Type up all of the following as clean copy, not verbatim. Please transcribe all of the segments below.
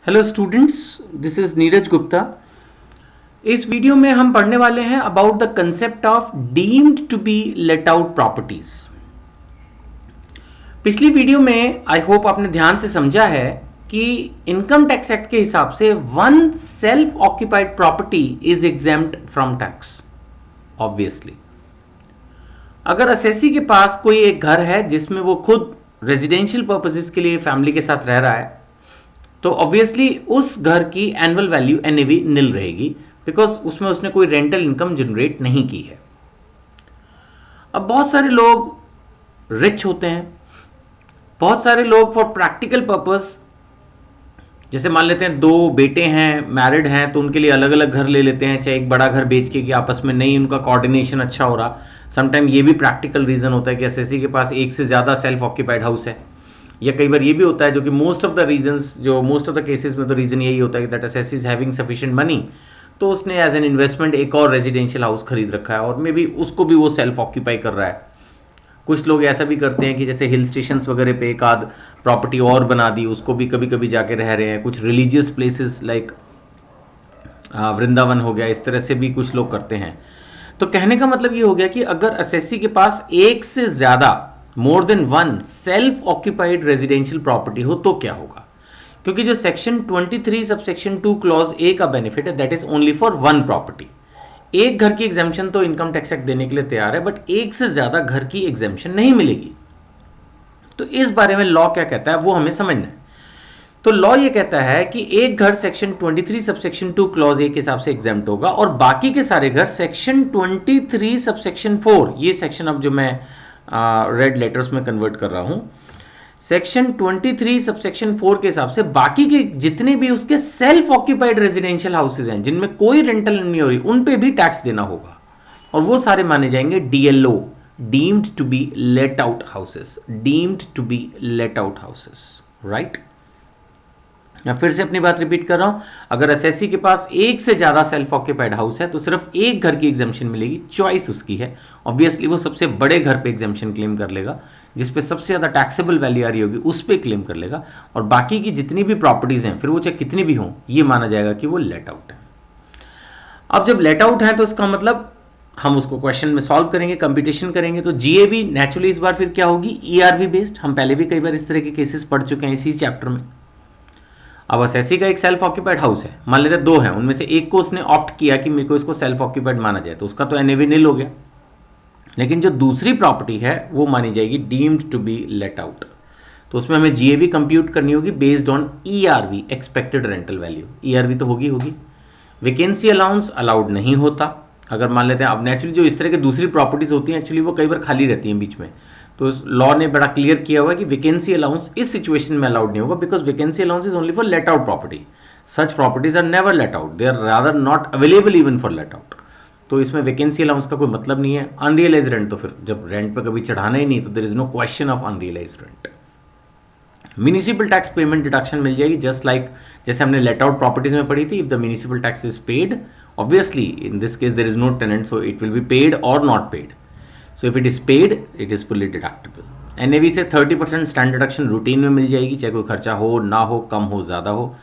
Hello students, this is Neeraj Gupta. इस video में हम पढ़ने वाले हैं about the concept of deemed to be let out properties. पिछली वीडियो में आई होप आपने ध्यान से समझा है कि इनकम टैक्स एक्ट के हिसाब से one self occupied property is exempt from tax. Obviously अगर असेसी के पास कोई एक घर है जिसमें वो खुद रेजिडेंशियल पर्पसेस के लिए फैमिली के साथ रह रहा है, तो ऑब्वियसली उस घर की एनुअल वैल्यू एनएवी नील रहेगी, बिकॉज उसमें उसने कोई रेंटल इनकम जनरेट नहीं की है। अब बहुत सारे लोग रिच होते हैं, बहुत सारे लोग फॉर प्रैक्टिकल पर्पस, जैसे मान लेते हैं दो बेटे हैं, मैरिड हैं, तो उनके लिए अलग अलग घर ले लेते हैं, चाहे एक बड़ा घर बेच के कि आपस में नहीं उनका कोऑर्डिनेशन अच्छा हो रहा। समटाइम ये भी प्रैक्टिकल रीजन होता है कि एसएससी के पास एक से ज़्यादा सेल्फ ऑक्यूपाइड हाउस है, या कई बार ये भी होता है, जो कि मोस्ट ऑफ द केसेस में तो रीजन यही होता है कि that SSC is having sufficient money, तो उसने एज एन इन्वेस्टमेंट एक और रेजिडेंशियल हाउस खरीद रखा है और मे बी उसको भी वो सेल्फ ऑक्यूपाई कर रहा है। कुछ लोग ऐसा भी करते हैं कि जैसे हिल स्टेशंस वगैरह पे एक आध प्रॉपर्टी और बना दी, उसको भी कभी कभी जाके रह रहे हैं। कुछ रिलीजियस प्लेसेस लाइक वृंदावन हो गया, इस तरह से भी कुछ लोग करते हैं। तो कहने का मतलब ये हो गया कि अगर एसएससी के पास एक से ज्यादा more than one self occupied residential property हो तो क्या होगा, क्योंकि जो सेक्शन 23 सब सेक्शन 2 क्लॉज ए का बेनिफिट है that is only for one property. एक घर की एग्जेम्पशन तो इनकम टैक्स एक्ट देने के लिए तैयार है, बट एक से ज्यादा घर की एग्जेम्पशन नहीं मिलेगी। तो इस बारे में लॉ क्या कहता है वो हमें समझना है। तो लॉ ये कहता है कि एक घर सेक्शन 23 सबसेक्शन 2 क्लॉज ए के हिसाब से एग्जेम्प्ट होगा और बाकी के सारे घर सेक्शन 23 सबसेक्शन 4, ये सेक्शन अब जो मैं रेड लेटर्स में कन्वर्ट कर रहा हूं, सेक्शन 23 सबसेक्शन 4 के हिसाब से बाकी के जितने भी उसके सेल्फ ऑक्यूपाइड रेजिडेंशियल हाउसेज हैं जिनमें कोई रेंटल नहीं हो रही, उन पे भी टैक्स देना होगा और वो सारे माने जाएंगे DLO, deemed to be let out houses, deemed to be let out houses, right. मैं फिर से अपनी बात रिपीट कर रहा हूं, अगर एसएससी के पास एक से ज्यादा सेल्फ ऑक्यूपाइड हाउस है तो सिर्फ एक घर की एग्जेम्पशन मिलेगी, चॉइस उसकी है। ऑब्वियसली वो सबसे बड़े घर पे एग्जेम्पशन क्लेम कर लेगा, जिस पे सबसे ज्यादा टैक्सेबल वैल्यू आ रही होगी उस पर क्लेम कर लेगा, और बाकी की जितनी भी प्रॉपर्टीज हैं फिर वो चाहे कितनी भी हों, ये माना जाएगा कि वो लेट आउट है। अब जब लेट आउट है तो इसका मतलब हम उसको क्वेश्चन में सॉल्व करेंगे, कंप्यूटेशन करेंगे, तो जीएवी नेचुरली इस बार फिर क्या होगी, ईआरवी बेस्ड। हम पहले भी कई बार इस तरह के केसेस पढ़ चुके हैं इसी चैप्टर में। अब एसएससी का एक सेल्फ ऑक्यूपाइड हाउस है, मान लेते दो हैं, उनमें से एक को उसने ऑप्ट किया कि मेरे को इसको सेल्फ ऑक्यूपाइड माना जाए, तो उसका तो एनएवी नील हो गया। लेकिन जो दूसरी प्रॉपर्टी है वो मानी जाएगी deemed to be let out, तो उसमें हमें जीएवी कंप्यूट करनी होगी based on ERV, expected rental value. ERV तो होगी वैकेंसी अलाउंस अलाउड नहीं होता। अगर मान लेते हैं, अब नेचुरली जो इस तरह की दूसरी प्रॉपर्टीज होती हैं एक्चुअली वो कई बार खाली रहती हैं बीच में, तो लॉ ने बड़ा क्लियर किया हुआ है कि वैकेंसी अलाउंस इस सिचुएशन में अलाउड नहीं होगा, because vacancy allowance is only for let out property. Such properties are never let out, they are rather not available even for let out. तो इसमें वैकेंसी अलाउंस का कोई मतलब नहीं है। अनरियलाइज रेंट तो फिर जब रेंट पे कभी चढ़ाना ही नहीं तो there is no question of unrealise rent. Municipal tax payment deduction मिल जाएगी, जस्ट लाइक जैसे हमने लेट आउट प्रॉपर्टीज में पढ़ी थी। If the municipal tax is paid, obviously in this case there is no tenant, so it will be paid और not paid. So if it is paid it is fully deductible. NAV से 30% stand deduction routine में मिल जाएगी, चाहे कोई खर्चा हो ना हो, कम हो ज्यादा हो।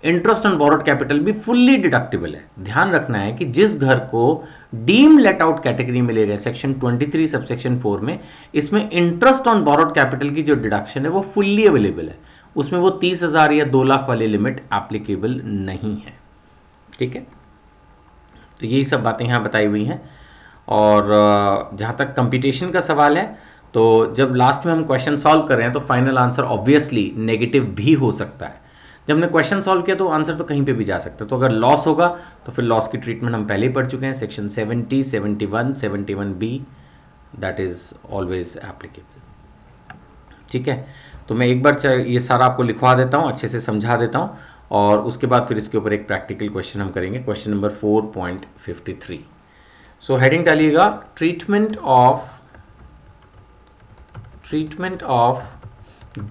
इंटरेस्ट ऑन बोरोड कैपिटल भी फुल्ली डिडक्टेबल है। ध्यान रखना है कि जिस घर को डीम लेट आउट कैटेगरी में ले रहे हैं सेक्शन 23 सबसेक्शन 4 में, इसमें इंटरेस्ट ऑन बोरोड कैपिटल की जो डिडक्शन है वो फुल्ली अवेलेबल है, उसमें वो 30,000 या 2 लाख वाली लिमिट एप्लीकेबल नहीं है। ठीक है, तो यही सब बातें यहाँ बताई हुई हैं। और जहाँ तक कंप्यूटेशन का सवाल है, तो जब लास्ट में हम क्वेश्चन सॉल्व कर रहे हैं तो फाइनल आंसर ऑब्वियसली नेगेटिव भी हो सकता है। जब हमने क्वेश्चन सॉल्व किया तो आंसर तो कहीं पे भी जा सकता है। तो अगर लॉस होगा तो फिर लॉस की ट्रीटमेंट हम पहले ही पढ़ चुके हैं, section 70, 71, 71B, that is always applicable. ठीक है, तो मैं एक बार ये सारा आपको लिखवा देता हूँ, अच्छे से समझा देता हूँ, और उसके बाद फिर इसके ऊपर एक प्रैक्टिकल क्वेश्चन हम करेंगे, क्वेश्चन नंबर 4.53। सो हेडिंग डालिएगा, treatment of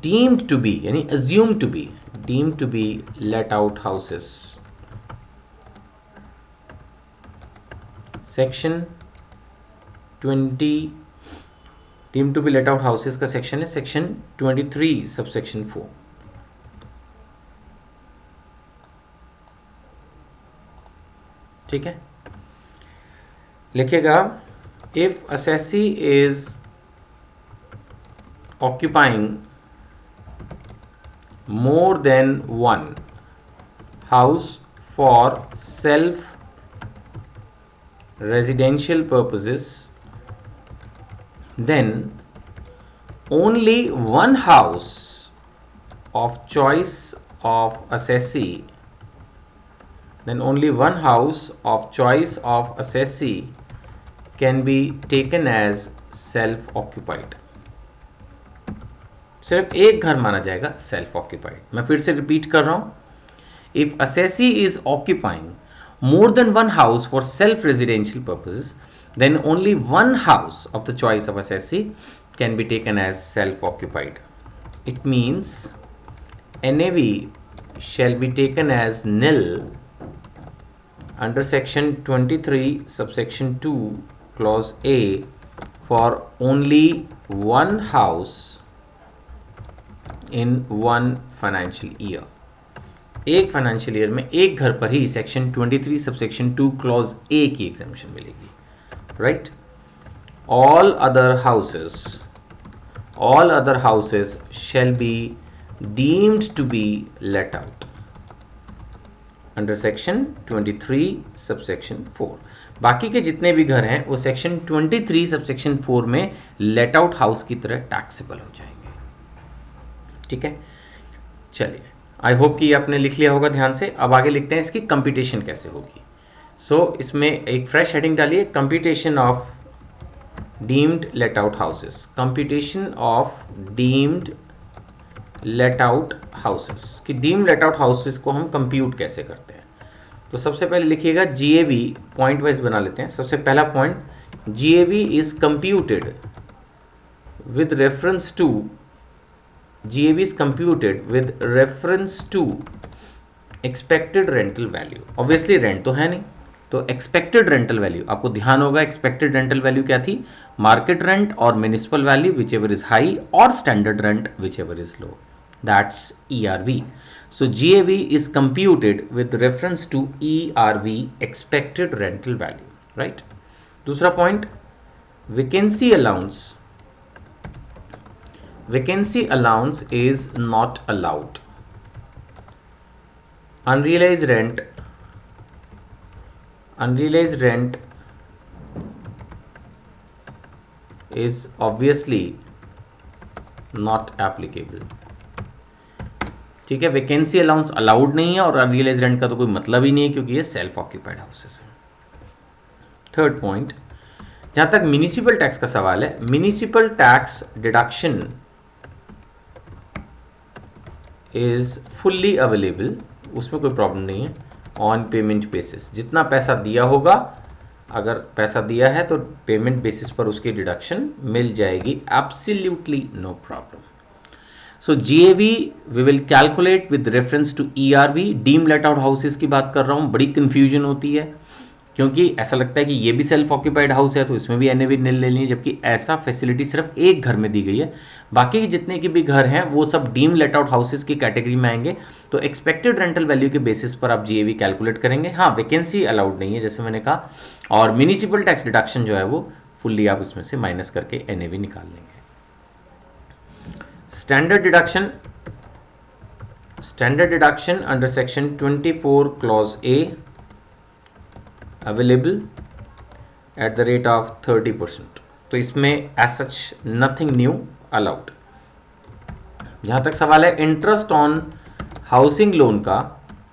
deemed to be यानी assume to be, deemed to be let out houses, section 20 deemed to be let out houses का सेक्शन है सेक्शन 23 सबसेक्शन 4। ठीक है, लिखिएगा if assessee is occupying more than one house for self residential purposes, then only one house of choice of assessee can be taken as self occupied. सिर्फ एक घर माना जाएगा सेल्फ ऑक्यूपाइड. मैं फिर से रिपीट कर रहा हूं, if assessee is occupying more than one house for self residential purposes, then only one house of the choice of assessee can be taken as self occupied. It means NAV shall be taken as nil under section 23 subsection 2 clause A for only one house in one financial year. एक financial year में एक घर पर ही section 23 subsection 2 clause A की exemption मिलेगी, right. All other houses shall be deemed to be let out under section 23 subsection 4. बाकी के जितने भी घर हैं वो सेक्शन 23 सबसेक्शन 4 में लेट आउट हाउस की तरह टैक्सेबल हो जाएंगे. ठीक है, चलिए, आई होप कि ये आपने लिख लिया होगा ध्यान से. अब आगे लिखते हैं इसकी कंप्यूटेशन कैसे होगी. इसमें एक फ्रेश हेडिंग डालिए, computation of deemed let out houses. Computation of deemed let out houses कि डीम्ड लेट आउट हाउसेस को हम कंप्यूट कैसे करते हैं. तो सबसे पहले लिखिएगा GAV, पॉइंट वाइज बना लेते हैं. सबसे पहला point, GAV is computed with reference to GAV is computed with reference to expected rental value. Obviously rent तो है नहीं, तो expected rental value आपको ध्यान होगा. expected rental value क्या थी? मार्केट रेंट और municipal value whichever is high और standard rent whichever is low. That's ERV. So GAV is computed with reference to ERV, expected rental value, right? दूसरा point, vacancy allowance is not allowed. Unrealized rent is obviously not applicable. ठीक है, vacancy allowance allowed नहीं है और unrealise rent का तो कोई मतलब ही नहीं है क्योंकि ये सेल्फ ऑक्यूपाइड हाउसेस हैं. थर्ड पॉइंट, जहां तक म्युनिसिपल टैक्स का सवाल है, municipal tax deduction is fully available, उसमें कोई प्रॉब्लम नहीं है. ऑन पेमेंट बेसिस, जितना पैसा दिया होगा, अगर पैसा दिया है तो पेमेंट बेसिस पर उसकी डिडक्शन मिल जाएगी. Absolutely no problem. So GAV we will calculate with reference to ERV. Deem let out houses की बात कर रहा हूँ, बड़ी कन्फ्यूजन होती है क्योंकि ऐसा लगता है कि ये भी सेल्फ ऑक्यूपाइड हाउस है तो इसमें भी NAV नील लेनी है, जबकि ऐसा फैसिलिटी सिर्फ एक घर में दी गई है. बाकी के जितने के भी घर हैं वो सब डीम लेट आउट हाउसेस की कैटेगरी में आएंगे. तो एक्सपेक्टेड रेंटल वैल्यू के बेसिस पर आप GAV कैलकुलेट करेंगे. हाँ, वैकेंसी अलाउड नहीं है जैसे मैंने कहा, और म्युनिसिपल टैक्स डिडक्शन जो है वो फुल्ली आप उसमें से माइनस करके NAV निकाल लेंगे. Standard deduction under section 24 clause A available at the rate of 30%. तो इसमें as such nothing new allowed. जहां तक सवाल है इंटरेस्ट ऑन हाउसिंग लोन का,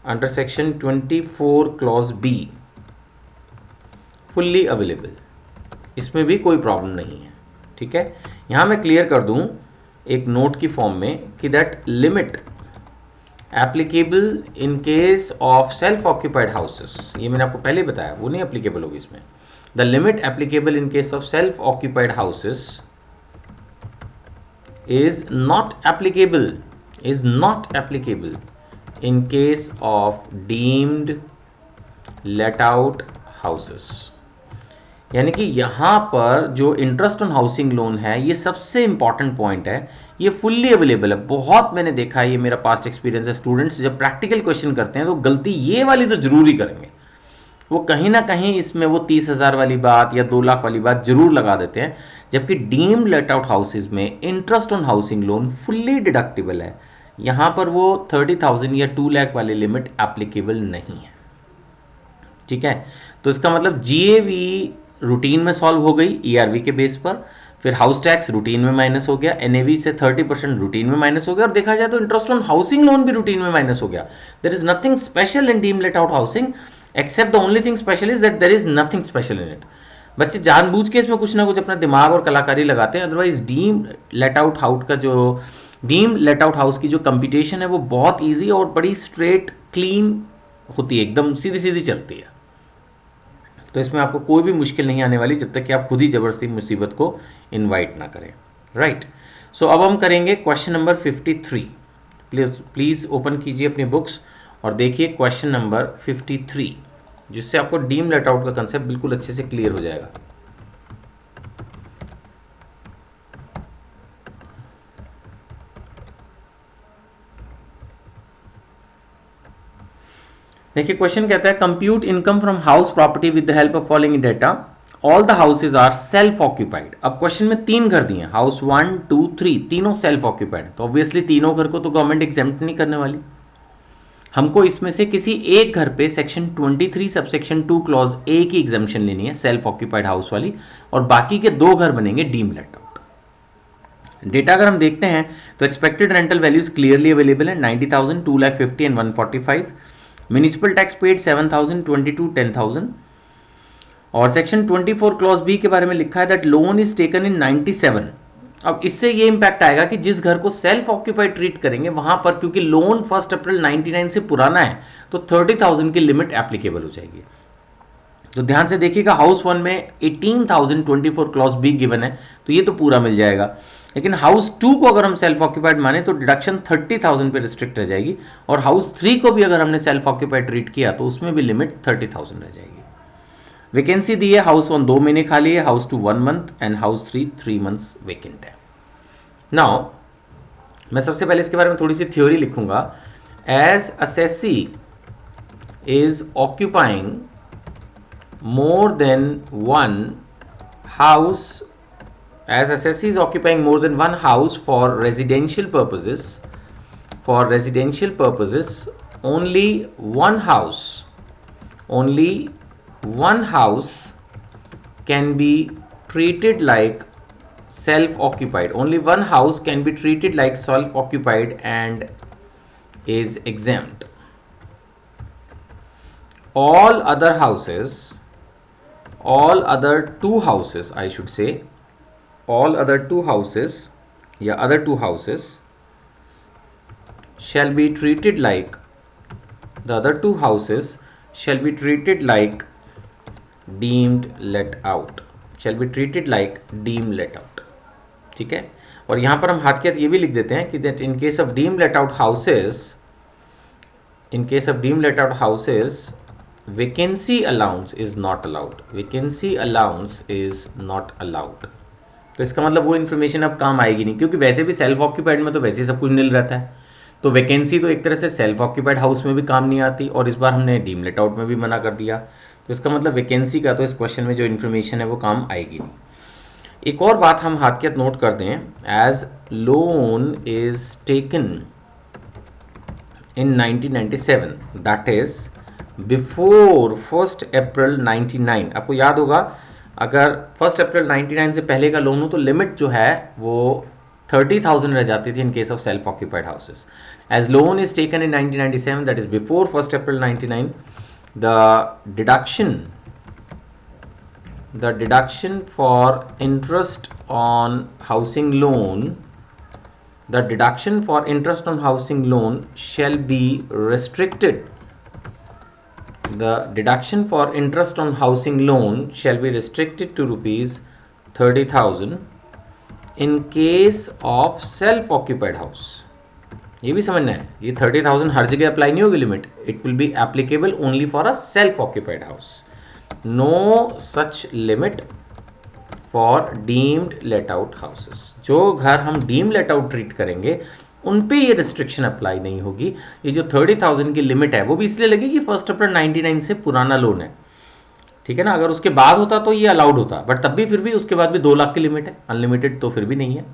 under section 24 clause B fully available, इसमें भी कोई प्रॉब्लम नहीं है. ठीक है, यहां मैं क्लियर कर दूं एक नोट की फॉर्म में कि that limit applicable in case of self occupied houses, ये मैंने आपको पहले बताया, वो नहीं एप्लीकेबल होगी इसमें. The limit applicable in case of self occupied houses is not applicable in case of deemed let out houses. यानी कि यहाँ पर जो इंटरेस्ट ऑन हाउसिंग लोन है, ये सबसे इंपॉर्टेंट पॉइंट है, ये फुल्ली अवेलेबल है. बहुत मैंने देखा है, ये मेरा पास्ट एक्सपीरियंस है, स्टूडेंट्स जब प्रैक्टिकल क्वेश्चन करते हैं तो गलती ये वाली तो जरूर ही करेंगे. वो कहीं ना कहीं इसमें वो 30,000 वाली बात या 2 लाख वाली बात जरूर लगा देते हैं, जबकि डीम्ड लेट आउट हाउसेज में interest on housing loan fully deductible है। यहाँ पर वो 30,000 या 2 लाख वाली लिमिट एप्लीकेबल नहीं है। ठीक है, तो इसका मतलब जीएवी रूटीन में सॉल्व हो गई ईआरवी के बेस पर, फिर हाउस टैक्स रूटीन में माइनस हो गया, एनएवी से 30% रूटीन में माइनस हो गया, और देखा जाए तो इंटरेस्ट ऑन हाउसिंग लोन भी रूटीन में माइनस हो गया। There is nothing special in deem let out housing, except the only thing special is that there is nothing special in it. बच्चे जानबूझ के इसमें कुछ ना कुछ अपना दिमाग और कलाकारी लगाते हैं, otherwise deem let out house का जो डीम लेट आउट हाउस की जो कंप्यूटेशन है वो बहुत ईजी और बड़ी स्ट्रेट क्लीन होती है, एकदम सीधी सीधी चलती है। तो इसमें आपको कोई भी मुश्किल नहीं आने वाली जब तक कि आप खुद ही जबरदस्ती मुसीबत को इनवाइट ना करें। राइट, सो अब हम करेंगे क्वेश्चन नंबर 53। प्लीज़ ओपन कीजिए अपनी बुक्स और देखिए क्वेश्चन नंबर 53, जिससे आपको डीम लेट आउट का कंसेप्ट बिल्कुल अच्छे से क्लियर हो जाएगा। देखिए क्वेश्चन कहता है compute income from house property with the help of following data, all the houses are self occupied. अब क्वेश्चन में 3 घर दिए, हाउस 1 2 3, तीनों सेल्फ ऑक्यूपाइड, तो ऑब्वियसली तीनों घर को तो गवर्नमेंट एग्जेम्प्ट नहीं करने वाली। हमको इसमें से किसी एक घर पे सेक्शन 23 सबसेक्शन 2 क्लॉज ए की एग्जाम्पशन लेनी है, सेल्फ ऑक्यूपाइड हाउस वाली, और बाकी के 2 घर बनेंगे डीम लेट आउट। डेटा अगर हम देखते हैं तो expected rental values clearly available है, 90,000, 2,50,000 एंड 145। Municipal tax paid 7,000, 22, 10,000। और सेक्शन 24 क्लॉज बी के बारे में लिखा है दैट लोन इज टेकन इन 97। अब इससे ये इंपैक्ट आएगा कि जिस घर को सेल्फ ऑक्यूपाइड ट्रीट करेंगे वहां पर, क्योंकि लोन 1 अप्रैल 99 से पुराना है, तो 30,000 की लिमिट एप्लीकेबल हो जाएगी। तो ध्यान से देखिएगा, हाउस 1 में 18,024 क्लॉज बी गिवन है, तो ये तो पूरा मिल जाएगा। लेकिन हाउस 2 को अगर हम सेल्फ ऑक्यूपाइड माने तो डिडक्शन 30,000 पे रिस्ट्रिक्ट रह जाएगी, और हाउस 3 को भी अगर हमने सेल्फ ऑक्यूपाइड ट्रीट किया तो उसमें भी लिमिट 30,000 रह जाएगी। वैकेंसी दी है, हाउस 1 2 महीने खाली है, house 2 1 month and house 3 3 months vacant है। नाउ मैं सबसे पहले इसके बारे में थोड़ी सी थ्योरी लिखूंगा। As assessee is occupying more than one house, as assessee is occupying more than one house for residential purposes, only one house can be treated like self-occupied. Only one house can be treated like self-occupied and is exempt. All other two houses, I should say, all other two houses shall be treated like, the other two houses shall be treated like deemed let out, ठीक है। और यहां पर हम हाथ के हाथ ये भी लिख देते हैं कि that in case of deemed let out houses, vacancy allowance is not allowed, तो इसका मतलब वो इन्फॉर्मेशन अब काम आएगी नहीं, क्योंकि वैसे भी सेल्फ ऑक्यूपाइड में तो वैसे ही सब कुछ नील रहता है, तो वैकेंसी तो एक तरह से सेल्फ ऑक्यूपाइड हाउस में भी काम नहीं आती, और इस बार हमने डीम लेट आउट में भी मना कर दिया, तो इसका मतलब वैकेंसी का तो इस क्वेश्चन में जो इन्फॉर्मेशन है वो काम आएगी नहीं। एक और बात हम हाथ के हाथ नोट कर दें, as loan is taken in 1997, that is before 1 April 99। आपको याद होगा, अगर 1 अप्रैल 99 से पहले का लोन हो तो लिमिट जो है वो 30,000 रह जाती थी in case of self occupied houses. As loan is taken in 1997, that is before 1 April 99, the deduction for interest on housing loan, shall be restricted. The deduction for interest on housing loan shall be restricted to rupees 30,000 in case of self occupied house. ये भी समझना है, ये 30,000 हर जगह apply नहीं होगी limit, it will be applicable only for a self occupied house, no such limit for deemed let out houses. जो घर हम डीम लेट आउट ट्रीट करेंगे उन पे ये रिस्ट्रिक्शन अप्लाई नहीं होगी। ये जो 30,000 की लिमिट है वो भी इसलिए लगेगी 1 अप्रैल 99 से पुराना लोन है, ठीक है ना। अगर उसके बाद होता तो ये अलाउड होता, बट तब भी फिर भी उसके बाद भी 2 लाख की लिमिट है, अनलिमिटेड तो फिर भी नहीं है।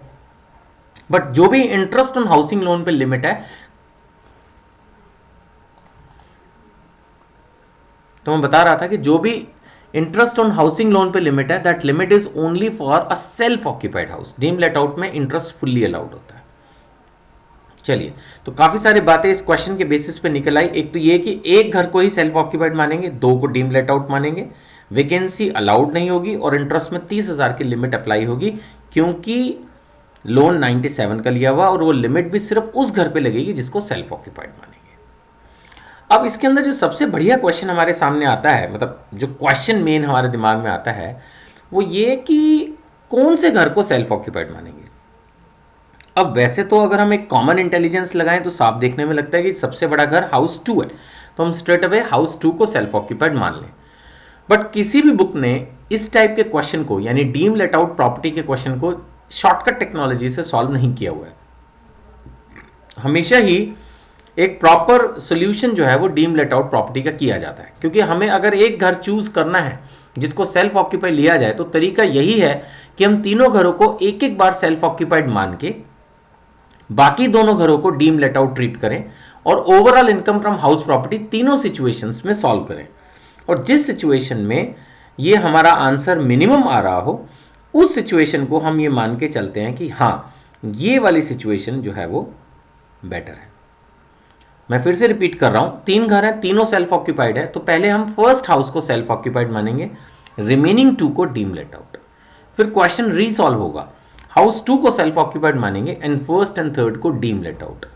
बट जो भी इंटरेस्ट ऑन हाउसिंग लोन पे लिमिट है, तो मैं बता रहा था कि जो भी इंटरेस्ट ऑन हाउसिंग लोन पे लिमिट है, that limit is only for a self occupied house. Deem let out में इंटरेस्ट फुल्ली अलाउड होता है। चलिए, तो काफी सारी बातें इस क्वेश्चन के बेसिस पे निकल आई। एक तो ये कि एक घर को ही सेल्फ ऑक्यूपाइड मानेंगे, 2 को डीम लेट आउट मानेंगे, वैकेंसी अलाउड नहीं होगी और इंटरेस्ट में 30,000 की लिमिट अप्लाई होगी, क्योंकि लोन 97 का लिया हुआ और वो लिमिट भी सिर्फ उस घर पे लगेगी जिसको सेल्फ ऑक्यूपाइड मानेंगे। अब इसके अंदर जो सबसे बढ़िया क्वेश्चन हमारे सामने आता है, मतलब जो क्वेश्चन मेन हमारे दिमाग में आता है, वो ये कि कौन से घर को सेल्फ ऑक्यूपाइड मानेंगे। अब वैसे तो अगर हम एक कॉमन इंटेलिजेंस लगाएं तो साफ देखने में लगता है कि सबसे बड़ा घर हाउस 2 है, तो हम स्ट्रेट अवे हाउस 2 को सेल्फ ऑक्यूपाइड मान लें। बट किसी भी बुक ने इस टाइप के क्वेश्चन को, यानी डीम लेट आउट प्रॉपर्टी के क्वेश्चन को शॉर्टकट टेक्नोलॉजी से सॉल्व नहीं किया हुआ है। हमेशा ही एक प्रॉपर सोल्यूशन जो है वो डीम लेट आउट प्रॉपर्टी का किया जाता है, क्योंकि हमें अगर एक घर चूज करना है जिसको सेल्फ ऑक्यूपाइड लिया जाए, तो तरीका यही है कि हम तीनों घरों को एक एक बार सेल्फ ऑक्यूपाइड मान के बाकी दोनों घरों को डीम लेट आउट ट्रीट करें और overall income from house property तीनों सिचुएशंस में सॉल्व करें। और जिस सिचुएशन में ये हमारा आंसर मिनिमम आ रहा हो, उस सिचुएशन को हम ये मान के चलते हैं कि हाँ, ये वाली सिचुएशन जो है वो बेटर है। मैं फिर से रिपीट कर रहा हूं, 3 घर हैं, तीनों सेल्फ ऑक्यूपाइड है, तो पहले हम फर्स्ट हाउस को सेल्फ ऑक्यूपाइड मानेंगे, रिमेनिंग 2 को डीम लेट आउट। फिर क्वेश्चन रीसॉल्व होगा, हाउस 2 को सेल्फ ऑक्यूपाइड मानेंगे एंड फर्स्ट एंड थर्ड को डीम लेट आउट।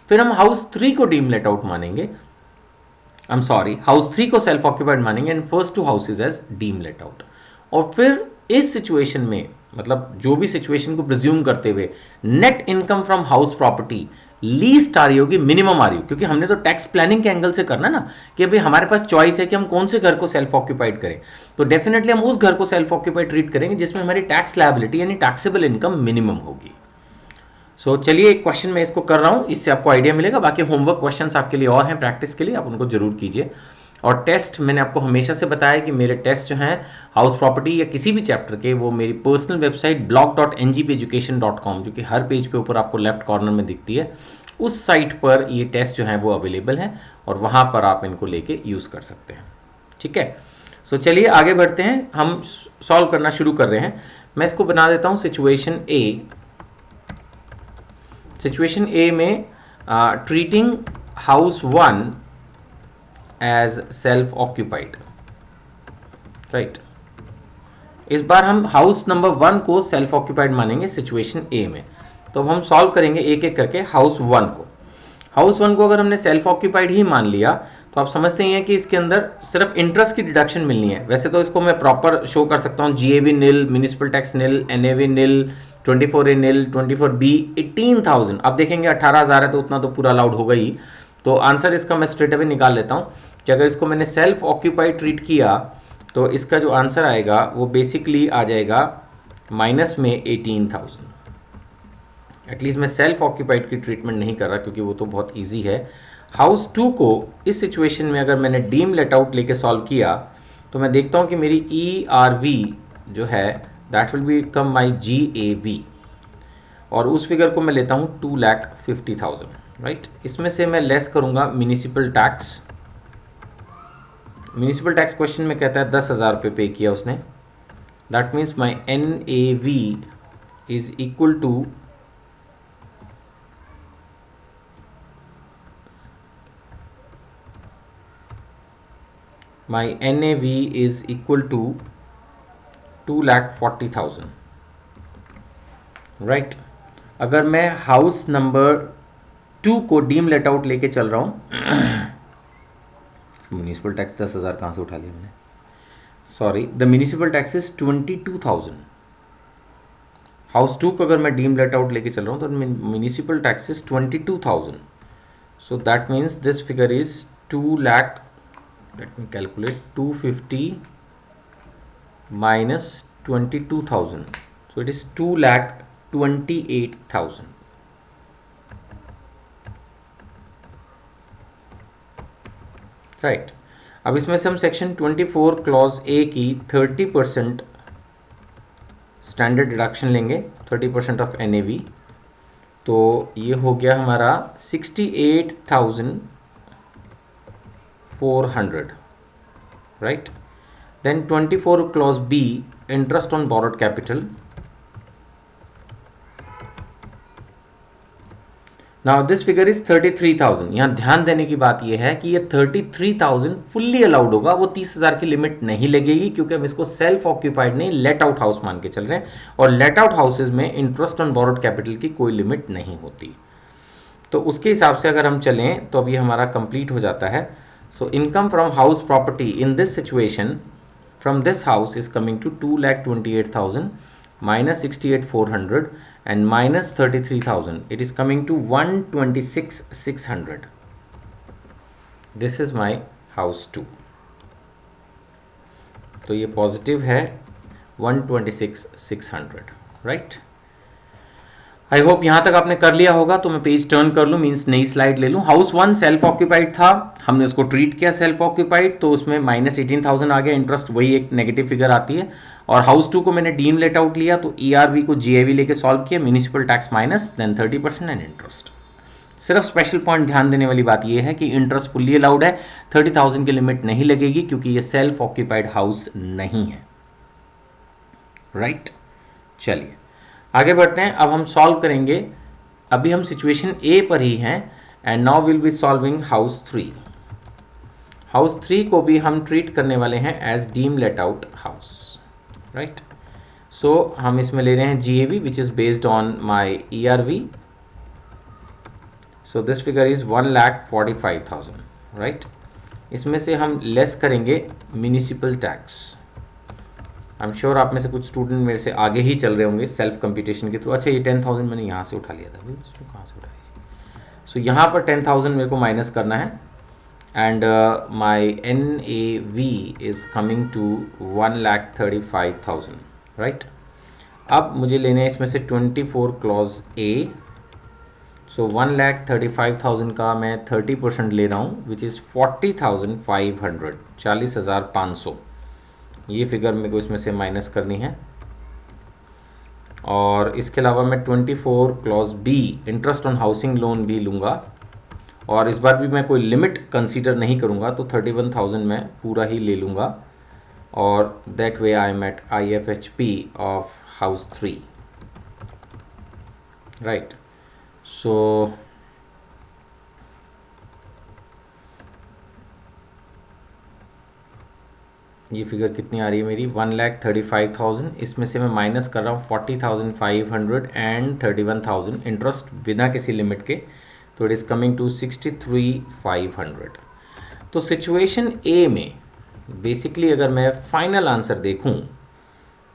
फिर हम हाउस 3 को डीम लेट आउट मानेंगे, हाउस 3 को सेल्फ ऑक्यूपाइड मानेंगे and first 2 houses as deem let out. और फिर इस सिचुएशन में, मतलब जो भी सिचुएशन को प्रिज्यूम करते हुए net income from house property least आ रही होगी, मिनिमम आ रही हो, क्योंकि हमने तो टैक्स प्लानिंग के एंगल से करना ना कि अभी हमारे पास चॉइस है कि हम कौन से घर को सेल्फ ऑक्यूपाइड करें, तो डेफिनेटली हम उस घर को सेल्फ ऑक्यूपाइड ट्रीट करेंगे जिसमें हमारी टैक्स लायबिलिटी यानी टैक्सेबल इनकम मिनिमम होगी। सो चलिए, एक क्वेश्चन मैं इसको कर रहा हूं, इससे आपको आइडिया मिलेगा। बाकी होमवर्क क्वेश्चंस आपके लिए और हैं प्रैक्टिस के लिए, आप उनको जरूर कीजिए। और टेस्ट मैंने आपको हमेशा से बताया कि मेरे टेस्ट जो हैं हाउस प्रॉपर्टी या किसी भी चैप्टर के, वो मेरी पर्सनल वेबसाइट blog.ngpeducation.com, जो कि हर पेज पे ऊपर आपको लेफ्ट कॉर्नर में दिखती है, उस साइट पर ये टेस्ट जो हैं वो अवेलेबल हैं और वहाँ पर आप इनको लेके यूज़ कर सकते हैं। ठीक है, सो चलिए आगे बढ़ते हैं, हम सॉल्व करना शुरू कर रहे हैं। मैं इसको बना देता हूँ सिचुएशन ए। सिचुएशन ए में treating house 1 as self occupied, right. इस बार हम हाउस नंबर 1 को सेल्फ ऑक्यूपाइड मानेंगे सिचुएशन ए में। तो अब हम सॉल्व करेंगे एक एक करके हाउस 1 को। हाउस 1 को अगर हमने सेल्फ ऑक्यूपाइड ही मान लिया तो आप समझते हैं कि इसके अंदर सिर्फ इंटरेस्ट की डिडक्शन मिलनी है। वैसे तो इसको मैं प्रॉपर शो कर सकता हूँ, GAV निल, म्यूनिसिपल टैक्स निल, NAV निल, 24A निल, 24B 18,000। अब देखेंगे 18,000 है तो उतना तो पूरा अलाउड होगा ही। तो आंसर इसका मैं स्ट्रेट अवे निकाल लेता हूँ कि अगर इसको मैंने सेल्फ ऑक्यूपाइड ट्रीट किया तो इसका जो आंसर आएगा वो बेसिकली आ जाएगा माइनस में 18,000। एटलीस्ट मैं सेल्फ ऑक्यूपाइड की ट्रीटमेंट नहीं कर रहा क्योंकि वो तो बहुत इजी है। हाउस 2 को इस सिचुएशन में अगर मैंने डीम लेट आउट लेके सॉल्व किया तो मैं देखता हूँ कि मेरी ERV जो है that will be come my GAV, और उस फिगर को मैं लेता हूँ 2,50,000, राइट। इसमें से मैं लेस करूँगा municipal tax. Municipal tax question में कहता है 10,000 रुपये पे किया उसने, that means my NAV is equal to my NAV is equal to 2,40,000, राइट। अगर मैं हाउस नंबर 2 को डीम लेट आउट लेके चल रहा हूँ, म्यूनिसिपल टैक्स 10,000 कहाँ से उठा लिया मैंने, sorry, the municipal tax is 22,000। House 2 को अगर मैं डीम लेट आउट लेके चल रहा हूँ तो municipal tax is 22,000, so that means this figure is 2 lakh, let me calculate, 250 minus 22,000, so it is 2,28,000, right। अब इसमें से हम सेक्शन 24 क्लॉज ए की 30% स्टैंडर्ड डिडक्शन लेंगे, 30% ऑफ NAV, तो ये हो गया हमारा 68,400, right. Then 24 clause B, interest on borrowed capital. Now this figure is 33,000। यहाँ ध्यान देने की बात यह है कि ये 33,000 फुल्ली अलाउड होगा, वो 30,000 की लिमिट नहीं लगेगी, क्योंकि हम इसको सेल्फ ऑक्यूपाइड नहीं लेट आउट हाउस मान के चल रहे हैं, और लेट आउट हाउसेज में इंटरेस्ट ऑन बोरोड कैपिटल की कोई लिमिट नहीं होती। तो उसके हिसाब से अगर हम चलें तो अभी हमारा कंप्लीट हो जाता है। So income from house property in this situation from this house is coming to 2,28,000 minus 68,400 and minus 33,000, it is coming to 126,600. This is my house 2. तो ये पॉजिटिव है 126,600, राइट। आई होप यहाँ तक आपने कर लिया होगा। तो मैं पेज टर्न कर लूँ, मीन्स नई स्लाइड ले लूँ। हाउस 1 सेल्फ ऑक्यूपाइड था, हमने उसको ट्रीट किया सेल्फ ऑक्यूपाइड, तो उसमें -18,000 आ गया इंटरेस्ट, वही एक नेगेटिव फिगर आती है। और हाउस 2 को मैंने डीम लेट आउट लिया, तो ERV को GAV लेके सॉल्व किया, municipal tax minus, then 30% and interest. सिर्फ स्पेशल पॉइंट ध्यान देने वाली बात यह है कि इंटरेस्ट फुल्ली अलाउड है, 30,000 की लिमिट नहीं लगेगी, क्योंकि ये सेल्फ ऑक्यूपाइड हाउस नहीं है, राइट। चलिए आगे बढ़ते हैं। अब हम सॉल्व करेंगे, अभी हम सिचुएशन ए पर ही हैं, and now will be solving house 3। House 3 को भी हम ट्रीट करने वाले हैं as deem let out house, right. So हम इसमें ले रहे हैं GAV which is based on my ERV। So this figure is 1,45,000, right. इसमें से हम लेस करेंगे municipal tax. I am sure आप में से कुछ स्टूडेंट मेरे से आगे ही चल रहे होंगे सेल्फ कंप्यूटेशन के थ्रू। अच्छा, ये 10,000 मैंने यहाँ से उठा लिया था, कहाँ से उठाया। सो यहाँ पर 10,000 मेरे को माइनस करना है, and my NAV is coming to 1,35,000, right. अब मुझे लेने हैं इसमें से 24 क्लॉज A। सो 1,35,000 का मैं 30% ले रहा हूँ, विच इज़ 40,500, 40,500। ये फिगर मेरे को इसमें से माइनस करनी है। और इसके अलावा मैं 24 clause B, interest on housing loan भी लूँगा, और इस बार भी मैं कोई लिमिट कंसीडर नहीं करूँगा, तो 31,000 मैं पूरा ही ले लूँगा, और that way I am at IFHP of house 3, right. So ये फिगर कितनी आ रही है मेरी, 1,35,000। इसमें से मैं माइनस कर रहा हूँ 40,500 एंड 31,000 इंटरेस्ट बिना किसी लिमिट के, तो इट इज़ कमिंग टू 63,500। तो सिचुएशन ए में बेसिकली अगर मैं फाइनल आंसर देखूँ,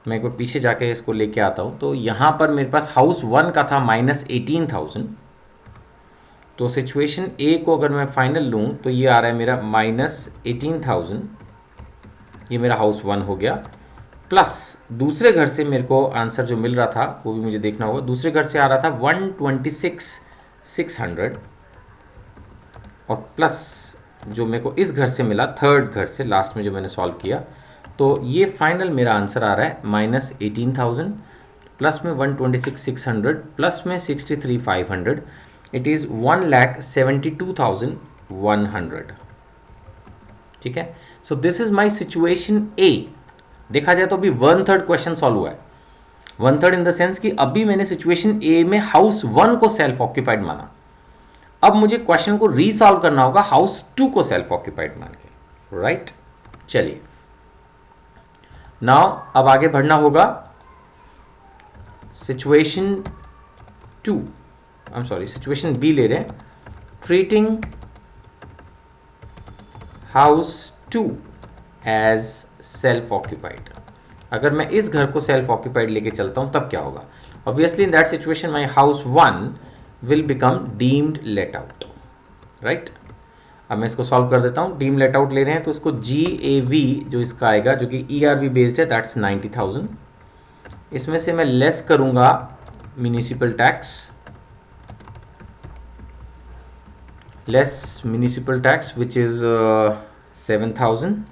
मैं एक बार पीछे जाके इसको लेके आता हूँ, तो यहाँ पर मेरे पास हाउस 1 का था -18,000। तो सिचुएशन ए को अगर मैं फाइनल लूँ तो ये आ रहा है मेरा -18,000, ये मेरा हाउस 1 हो गया, प्लस दूसरे घर से मेरे को आंसर जो मिल रहा था वो भी मुझे देखना होगा। दूसरे घर से आ रहा था 126,600, और प्लस जो मेरे को इस घर से मिला, थर्ड घर से लास्ट में जो मैंने सॉल्व किया, तो ये फाइनल मेरा आंसर आ रहा है -18,000 प्लस में 126,600 प्लस में 63,500, इट इज़ 1,72,100, ठीक है। So this is my situation ए। देखा जाए तो अभी 1/3 क्वेश्चन सॉल्व हुआ है, 1/3 इन द सेंस कि अभी मैंने सिचुएशन ए में हाउस 1 को सेल्फ ऑक्यूपाइड माना, अब मुझे क्वेश्चन को रीसॉल्व करना होगा हाउस 2 को सेल्फ ऑक्यूपाइड मान के, राइट। चलिए नाउ अब आगे बढ़ना होगा। Situation 2, I am sorry, situation B ले रहे हैं, treating house 2 as self occupied. अगर मैं इस घर को सेल्फ ऑक्यूपाइड लेके चलता हूं तब क्या होगा? Obviously in that situation my house 1 will become deemed let out, right. अब मैं इसको सॉल्व कर देता हूँ। डीम लेट आउट ले रहे हैं तो इसको GAV जो इसका आएगा, जो कि ERV बेस्ड है, दैट्स 90,000। इसमें से मैं लेस करूंगा municipal tax, less municipal tax which is 7,000.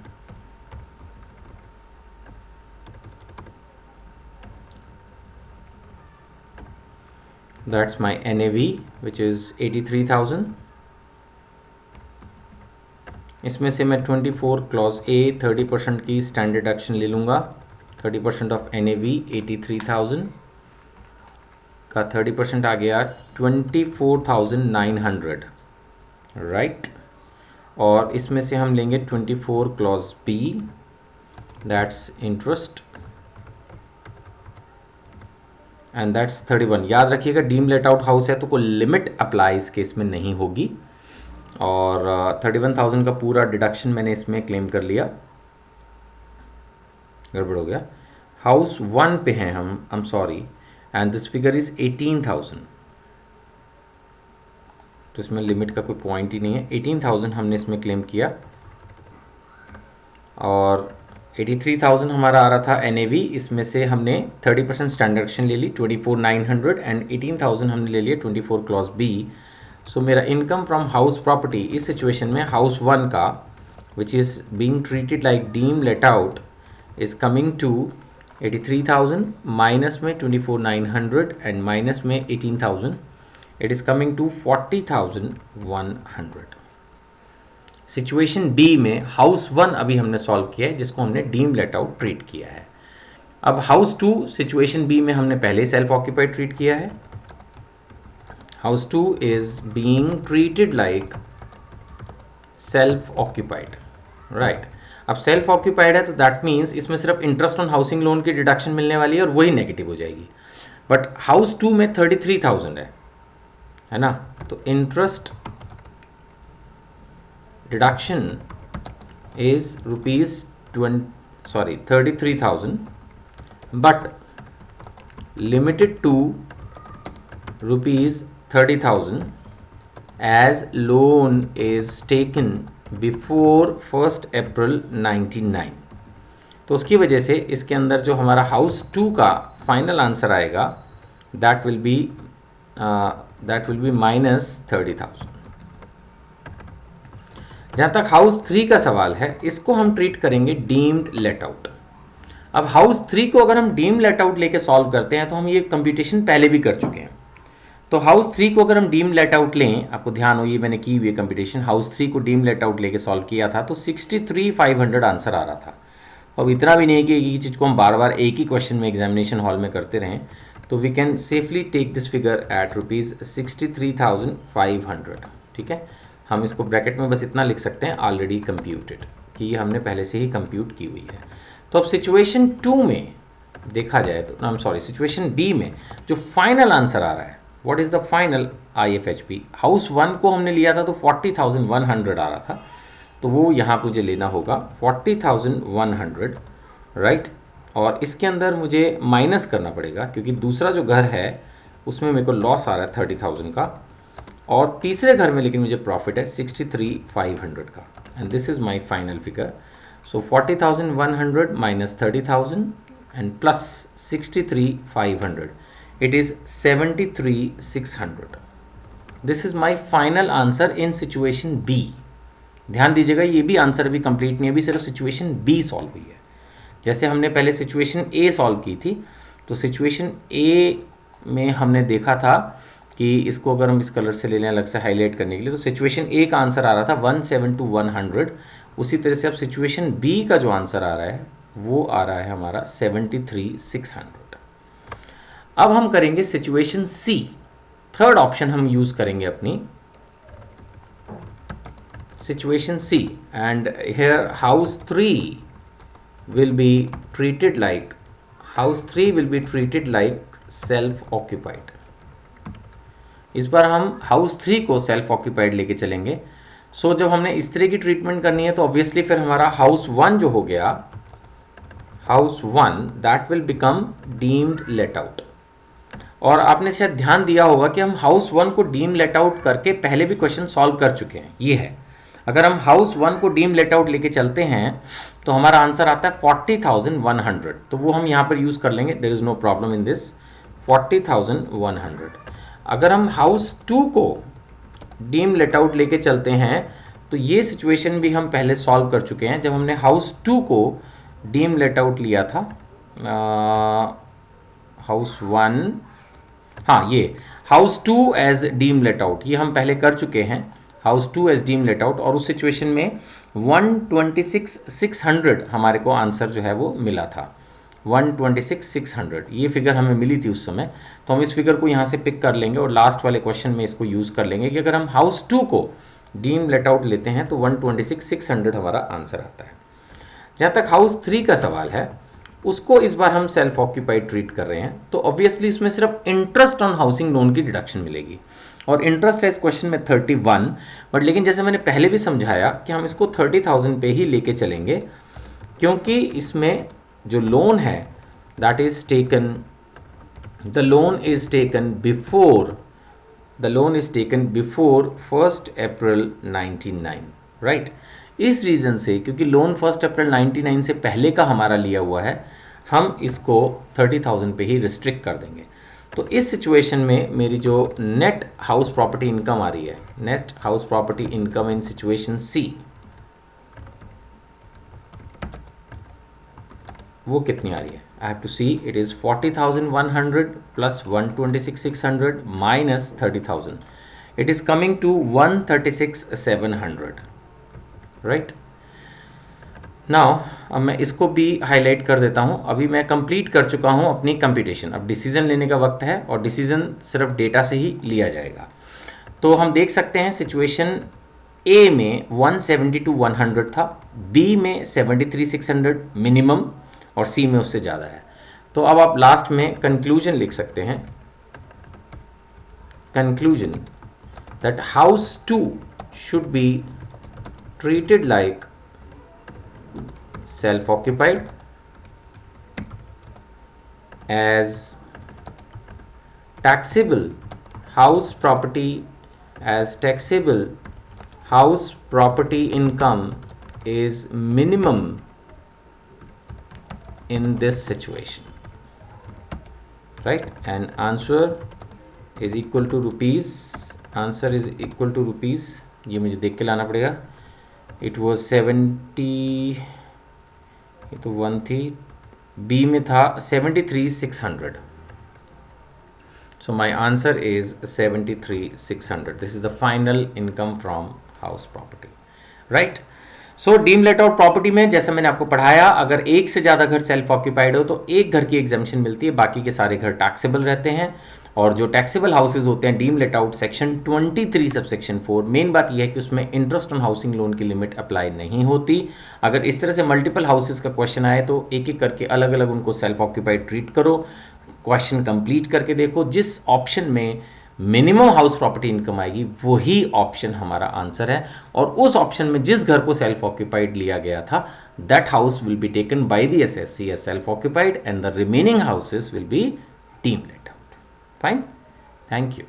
That's my NAV, which is 83,000. इसमें से मैं 24 क्लॉज ए 30% की स्टैंडर्ड एक्शन ले लूँगा. 30% ऑफ NAV 83,000 का 30% आ गया 24,900, राइट. और इसमें से हम लेंगे 24 clause B, that's interest, and that's 31. याद रखिएगा डीम लेट आउट हाउस है तो कोई लिमिट अप्लाई इस केस में नहीं होगी. और 31,000 का पूरा डिडक्शन मैंने इसमें क्लेम कर लिया. गड़बड़ हो गया. हाउस 1 पे हैं हम, आई am sorry, and this figure is 18,000. तो इसमें लिमिट का कोई पॉइंट ही नहीं है. 18,000 हमने इसमें क्लेम किया और 83,000 हमारा आ रहा था NAV. इसमें से हमने 30% स्टैंडर्ड एक्शन ले ली 24,900 एंड 18,000 हमने ले लिया 24 क्लॉज बी. सो मेरा इनकम फ्रॉम हाउस प्रॉपर्टी इस सिचुएशन में हाउस 1 का which is being treated like deem let out is coming to 83,000 minus में 24,900 एंड माइनस में 18,000. It is coming to 40,100. Situation B में हाउस 1 अभी हमने सॉल्व किया है जिसको हमने डीम लेट आउट ट्रीट किया है. अब हाउस 2 सिचुएशन बी में हमने पहले सेल्फ ऑक्यूपाइड ट्रीट किया है. House 2 is being treated like self occupied, right. अब सेल्फ ऑक्यूपाइड है तो दैट मीन्स इसमें सिर्फ इंटरेस्ट ऑन हाउसिंग लोन की डिडक्शन मिलने वाली है और वही नेगेटिव हो जाएगी. बट हाउस 2 में 33,000 है ना. तो interest deduction is ₹33,000 but limited to ₹30,000 as loan is taken before 1st April 99. तो उसकी वजह से इसके अंदर जो हमारा हाउस 2 का फाइनल आंसर आएगा दैट विल बी -30,000. जहाँ तक हाउस 3 का सवाल है इसको हम ट्रीट करेंगे डीम्ड लेट आउट. अब हाउस 3 को अगर हम डीम्ड लेट आउट लेके सॉल्व करते हैं तो हम ये कंप्यूटेशन पहले भी कर चुके हैं. तो हाउस 3 को अगर हम डीम लेट आउट लें, आपको ध्यान हो ये मैंने की हुई है कंप्यूटेशन, हाउस 3 को डीम लेट आउट लेके सॉल्व किया था तो 63,500 आंसर आ रहा था. अब इतना भी नहीं है कि ये चीज़ को हम बार बार एक ही क्वेश्चन में एग्जामिनेशन हॉल में करते रहें. तो we can safely take this figure at ₹63,500. ठीक है, हम इसको ब्रैकेट में बस इतना लिख सकते हैं ऑलरेडी कंप्यूटेड, कि ये हमने पहले से ही कंप्यूट की हुई है. तो अब सिचुएशन 2 में देखा जाए तो I am sorry situation B में जो फाइनल आंसर आ रहा है, what is the final IFHP. House 1 को हमने लिया था तो 40,100 आ रहा था, तो वो यहाँ मुझे लेना होगा 40,100, राइट. और इसके अंदर मुझे माइनस करना पड़ेगा क्योंकि दूसरा जो घर है उसमें मेरे को लॉस आ रहा है 30,000 का, और तीसरे घर में लेकिन मुझे प्रॉफिट है 63,500 का. And this is my final figure. So 40,100 minus 30,000 and plus 63,500, it is 73,600. This is my final answer in situation B. ध्यान दीजिएगा ये भी आंसर अभी कंप्लीट नहीं है, अभी सिर्फ सिचुएशन बी सॉल्व हुई है. जैसे हमने पहले सिचुएशन ए सॉल्व की थी तो सिचुएशन ए में हमने देखा था कि इसको अगर हम इस कलर से ले लें अलग से हाईलाइट करने के लिए, तो सिचुएशन ए का आंसर आ रहा था 172,100. उसी तरह से अब सिचुएशन बी का जो आंसर आ रहा है वो आ रहा है हमारा 73,600. अब हम करेंगे सिचुएशन सी. थर्ड ऑप्शन हम यूज करेंगे अपनी situation C, and here house 3 will be treated like self occupied. इस बार हम हाउस 3 को सेल्फ ऑक्यूपाइड लेके चलेंगे. सो जब हमने इस तरह की ट्रीटमेंट करनी है तो ऑब्वियसली फिर हमारा हाउस 1 जो हो गया, house 1 that will become deemed let out. और आपने शायद ध्यान दिया होगा कि हम हाउस 1 को डीम लेट आउट करके पहले भी क्वेश्चन सॉल्व कर चुके हैं. ये है, अगर हम हाउस 1 को डीम लेट आउट लेके चलते हैं तो हमारा आंसर आता है 40,100. तो वो हम यहाँ पर यूज़ कर लेंगे, there is no problem in this. 40,100. अगर हम हाउस 2 को डीम लेट आउट लेके चलते हैं तो ये सिचुएशन भी हम पहले सॉल्व कर चुके हैं जब हमने हाउस 2 को डीम लेट आउट लिया था। हाउस 1, हाँ ये house 2 as deem let out, ये हम पहले कर चुके हैं, house 2 as deem let out, और उस सिचुएशन में 126,600 हमारे को आंसर जो है वो मिला था। 126,600 ये फिगर हमें मिली थी उस समय। तो हम इस फिगर को यहाँ से पिक कर लेंगे और लास्ट वाले क्वेश्चन में इसको यूज़ कर लेंगे कि अगर हम हाउस 2 को डीम लेट आउट लेते हैं तो 126,600 हमारा आंसर आता है। जहाँ तक हाउस 3 का सवाल है, उसको इस बार हम सेल्फ ऑक्यूपाइड ट्रीट कर रहे हैं, तो ऑब्वियसली इसमें सिर्फ इंटरेस्ट ऑन हाउसिंग लोन की डिडक्शन मिलेगी, और इंटरेस्ट है इस क्वेश्चन में 31, बट लेकिन जैसे मैंने पहले भी समझाया कि हम इसको 30,000 पे ही लेके चलेंगे, क्योंकि इसमें जो लोन है that is taken, the loan is taken before 1 April 99, right. इस रीज़न से, क्योंकि लोन 1 अप्रैल 99 से पहले का हमारा लिया हुआ है, हम इसको 30,000 पे ही रिस्ट्रिक्ट कर देंगे। तो इस सिचुएशन में मेरी जो नेट हाउस प्रॉपर्टी इनकम आ रही है, net house property income in situation C, वो कितनी आ रही है? I have to see, it is 40,100 plus 126,600 minus 30,000, it is coming to 136,700, right. Now अब मैं इसको भी हाईलाइट कर देता हूँ। अभी मैं कंप्लीट कर चुका हूँ अपनी कंप्यूटेशन, अब डिसीजन लेने का वक्त है, और डिसीजन सिर्फ डेटा से ही लिया जाएगा। तो हम देख सकते हैं सिचुएशन ए में 170 to 100 था, बी में 73,600 मिनिमम, और सी में उससे ज़्यादा है। तो अब आप लास्ट में कंक्लूजन लिख सकते हैं, conclusion that house 2 should be treated like self-occupied as taxable house property, as taxable house property income is minimum in this situation, right? And answer is equal to rupees, answer is equal to rupees, ये मुझे देख के लाना पड़ेगा, it was 70, ये तो 1 थी, B में था 73,600, so my answer is 73,600, this is the final income from house property, right. So deem let out property में जैसे मैंने आपको पढ़ाया, अगर एक से ज़्यादा घर सेल्फ ऑक्यूपाइड हो तो एक घर की एग्जेम्पशन मिलती है, बाकी के सारे घर टैक्सेबल रहते हैं। और जो टैक्सेबल हाउसेज होते हैं deem let out section 23 subsection 4, मेन बात यह है कि उसमें इंटरेस्ट ऑन हाउसिंग लोन की लिमिट अप्लाई नहीं होती। अगर इस तरह से मल्टीपल हाउसेज का क्वेश्चन आए तो एक एक करके अलग अलग उनको सेल्फ ऑक्यूपाइड ट्रीट करो, क्वेश्चन कंप्लीट करके देखो, जिस ऑप्शन में मिनिमम हाउस प्रॉपर्टी इनकम आएगी वही ऑप्शन हमारा आंसर है, और उस ऑप्शन में जिस घर को सेल्फ ऑक्यूपाइड लिया गया था that house will be taken by the assessee as self occupied, and the remaining houses will be deem let out. Fine. Thank you.